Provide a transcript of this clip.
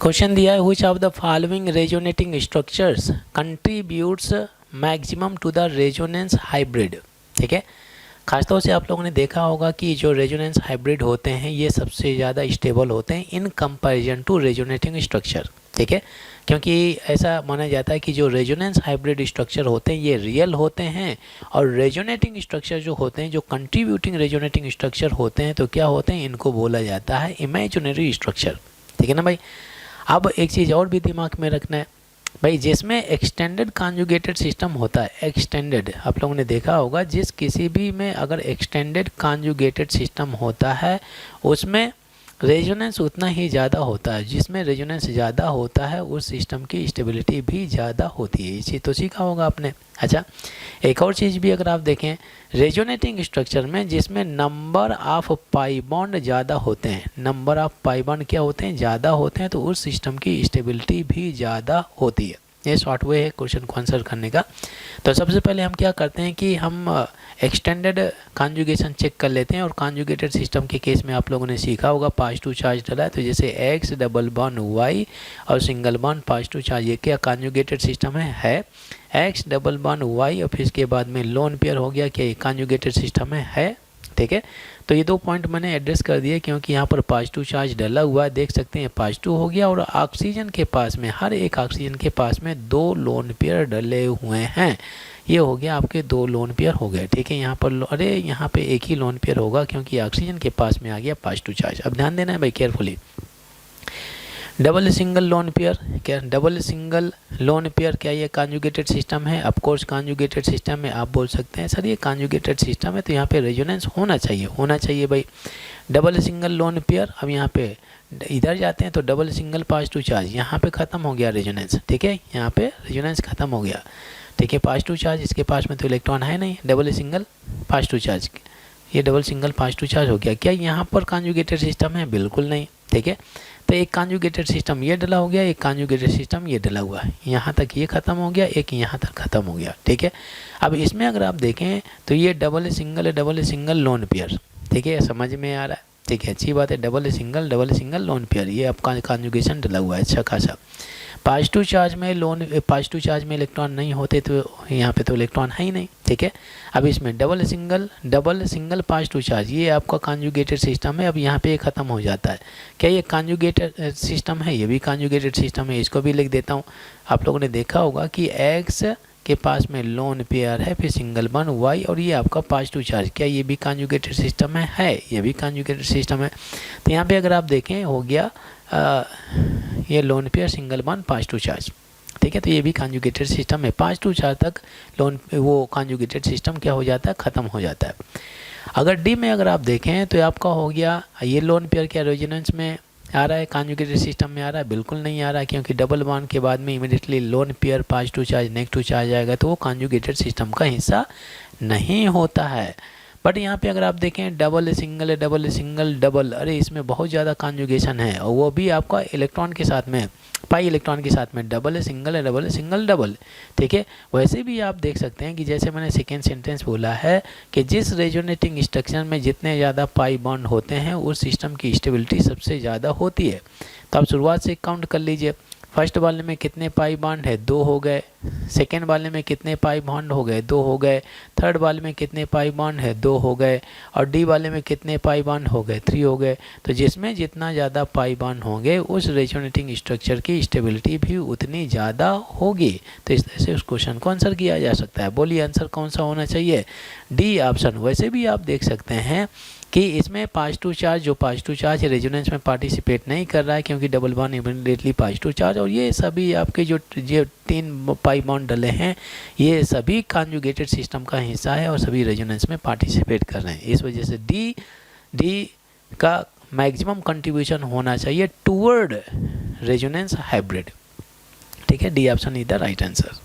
Question दिया है which of the following resonating structures contributes maximum to the resonance hybrid. ठीक है, खासतौर से आप लोगों ने देखा होगा कि जो रेजोनेंस हाइब्रिड होते हैं ये सबसे ज़्यादा स्टेबल होते हैं in comparison to resonating structure. ठीक है, क्योंकि ऐसा माना जाता है कि जो रेजोनेंस हाइब्रिड स्ट्रक्चर होते हैं ये रियल होते हैं और रेजोनेटिंग स्ट्रक्चर जो होते हैं, जो कंट्रीब्यूटिंग रेजोनेटिंग स्ट्रक्चर होते हैं, तो क्या होते हैं, इनको बोला जाता है इमेजिनरी स्ट्रक्चर। ठीक है ना भाई। अब एक चीज़ और भी दिमाग में रखना है भाई, जिसमें एक्सटेंडेड कॉन्जुगेटेड सिस्टम होता है, एक्सटेंडेड आप लोगों ने देखा होगा, जिस किसी भी में अगर एक्सटेंडेड कॉन्जुगेटेड सिस्टम होता है उसमें रेजोनेंस उतना ही ज़्यादा होता है। जिसमें रेजोनेंस ज़्यादा होता है उस सिस्टम की स्टेबिलिटी भी ज़्यादा होती है। ये चीज़ तो सीखा होगा आपने। अच्छा, एक और चीज़ भी अगर आप देखें रेजोनेटिंग स्ट्रक्चर में, जिसमें नंबर ऑफ पाई बॉन्ड ज़्यादा होते हैं, नंबर ऑफ पाई बॉन्ड क्या होते हैं, ज़्यादा होते हैं, तो उस सिस्टम की स्टेबिलिटी भी ज़्यादा होती है। ये शॉर्ट वे है क्वेश्चन को आंसर करने का। तो सबसे पहले हम क्या करते हैं कि हम एक्सटेंडेड कॉन्जुगेशन चेक कर लेते हैं। और कॉन्जुगेटेड सिस्टम के केस में आप लोगों ने सीखा होगा पास टू चार्ज डला है, तो जैसे एक्स डबल बॉन्ड वाई और single bond pass to charge, ये क्या कॉन्जुगेटेड सिस्टम है एक्स डबल बॉन्ड वाई और फिर इसके बाद में लोन पेयर हो गया, क्या ये कॉन्जुगेटेड सिस्टम है। ठीक है, तो ये दो पॉइंट मैंने एड्रेस कर दिए क्योंकि यहाँ पर पॉजिटिव चार्ज डला हुआ है, देख सकते हैं पॉजिटिव हो गया। और ऑक्सीजन के पास में, हर एक ऑक्सीजन के पास में दो लोन पेयर डले हुए हैं। ये हो गया आपके दो लोन पेयर हो गए। ठीक है, यहाँ पर अरे यहाँ पे एक ही लोन पेयर होगा क्योंकि ऑक्सीजन के पास में आ गया पॉजिटिव चार्ज। अब ध्यान देना है भाई carefully. Double single lone pair, क्या डबल सिंगल लोन पेयर क्या ये कॉन्जुगेटेड सिस्टम है? ऑफ कोर्स कॉन्जुगेटेड सिस्टम है। आप बोल सकते हैं सर ये कॉन्जुगेटेड सिस्टम है तो यहाँ पे रेजोनेंस होना चाहिए भाई। डबल सिंगल लोन पेयर, अब यहाँ पे इधर जाते हैं तो डबल सिंगल पॉजिटिव चार्ज, यहाँ पे ख़त्म हो गया रेजोनेंस। ठीक है, यहाँ पे रेजोनेंस ख़त्म हो गया। ठीक है, पॉजिटिव चार्ज इसके पास में तो इलेक्ट्रॉन है नहीं, डबल सिंगल पॉजिटिव चार्ज, ये डबल सिंगल पॉजिटिव चार्ज हो गया। क्या यहाँ पर कॉन्जुगेटेड सिस्टम है? बिल्कुल नहीं। ठीक है, तो एक कॉन्जुगेटेड सिस्टम ये डला हो गया, एक कॉन्जुगेटेड सिस्टम ये डला हुआ है, यहाँ तक ये ख़त्म हो गया, एक यहाँ तक ख़त्म हो गया। ठीक है, अब इसमें अगर आप देखें तो ये डबल सिंगल लोन पेयर। ठीक है, समझ में आ रहा है? ठीक है, अच्छी बात है। डबल सिंगल लोन पेयर, ये आपका कॉन्जुगेशन डला हुआ है अच्छा खासा। पॉजिटिव चार्ज में इलेक्ट्रॉन नहीं होते तो यहाँ पे तो इलेक्ट्रॉन है ही नहीं। ठीक है, अब इसमें डबल सिंगल पॉजिटिव चार्ज, ये आपका कॉन्जुगेटेड सिस्टम है। अब यहाँ पे ख़त्म हो जाता है। क्या ये कॉन्जुगेटेड सिस्टम है? ये भी कॉन्जुगेटेड सिस्टम है, इसको भी लिख देता हूँ। आप लोगों ने देखा होगा कि एक्स के पास में लोन पेयर है, फिर सिंगल बॉन्ड वाई और ये आपका पॉजिटिव चार्ज, क्या ये भी कॉन्जुगेटेड सिस्टम है? ये भी कॉन्जुगेटेड सिस्टम है। तो यहाँ पे अगर आप देखें हो गया ये lone pair single bond positive charge. ठीक है, तो ये भी कॉन्जुगेटेड सिस्टम है। पॉजिटिव चार्ज तक लोन वो कॉन्जुगेटेड सिस्टम क्या हो जाता है? ख़त्म हो जाता है। अगर डी में अगर आप देखें तो आपका हो गया ये लोन पेयर क्या रेजोनेंस में आ रहा है, कॉन्जुगेटेड सिस्टम में आ रहा है? बिल्कुल नहीं आ रहा है, क्योंकि डबल बॉन्ड के बाद में immediately lone pair positive charge negative charge आएगा तो वो कॉन्जुगेटेड सिस्टम का हिस्सा नहीं होता है। बट यहाँ पे अगर आप देखें डबल सिंगल डबल, अरे इसमें बहुत ज़्यादा कॉन्जुगेशन है और वो भी आपका इलेक्ट्रॉन के साथ में, पाई इलेक्ट्रॉन के साथ में डबल सिंगल डबल। ठीक है, वैसे भी आप देख सकते हैं कि जैसे मैंने सेकेंड सेंटेंस बोला है कि जिस रेजोनेटिंग स्ट्रक्चर में जितने ज़्यादा पाई बॉन्ड होते हैं उस सिस्टम की स्टेबिलिटी सबसे ज़्यादा होती है। तो आप शुरुआत से काउंट कर लीजिए, फर्स्ट वाले में कितने पाई बॉन्ड है? 2 हो गए। सेकेंड वाले में कितने पाई बॉन्ड हो गए? 2 हो गए। थर्ड वाले में कितने पाई बॉन्ड है? 2 हो गए। और डी वाले में कितने पाई बॉन्ड हो गए? 3 हो गए। तो जिसमें जितना ज़्यादा पाई बॉन्ड होंगे उस रेजोनेटिंग स्ट्रक्चर की स्टेबिलिटी भी उतनी ज़्यादा होगी। तो इस तरह से उस क्वेश्चन को आंसर किया जा सकता है। बोलिए आंसर कौन सा होना चाहिए? D option. वैसे भी आप देख सकते हैं कि इसमें पॉजिटिव चार्ज, जो पॉजिटिव चार्ज रेजोनेंस में पार्टिसिपेट नहीं कर रहा है क्योंकि double bond immediately positive charge, और ये सभी आपके जो 3 पाई बॉन्ड डले हैं ये सभी कॉन्जुगेटेड सिस्टम का हिस्सा है और सभी रेजोनेंस में पार्टिसिपेट कर रहे हैं। इस वजह से डी का मैक्सिमम कंट्रीब्यूशन होना चाहिए टूवर्ड रेजोनेंस हाइब्रिड। ठीक है, D option is the right answer.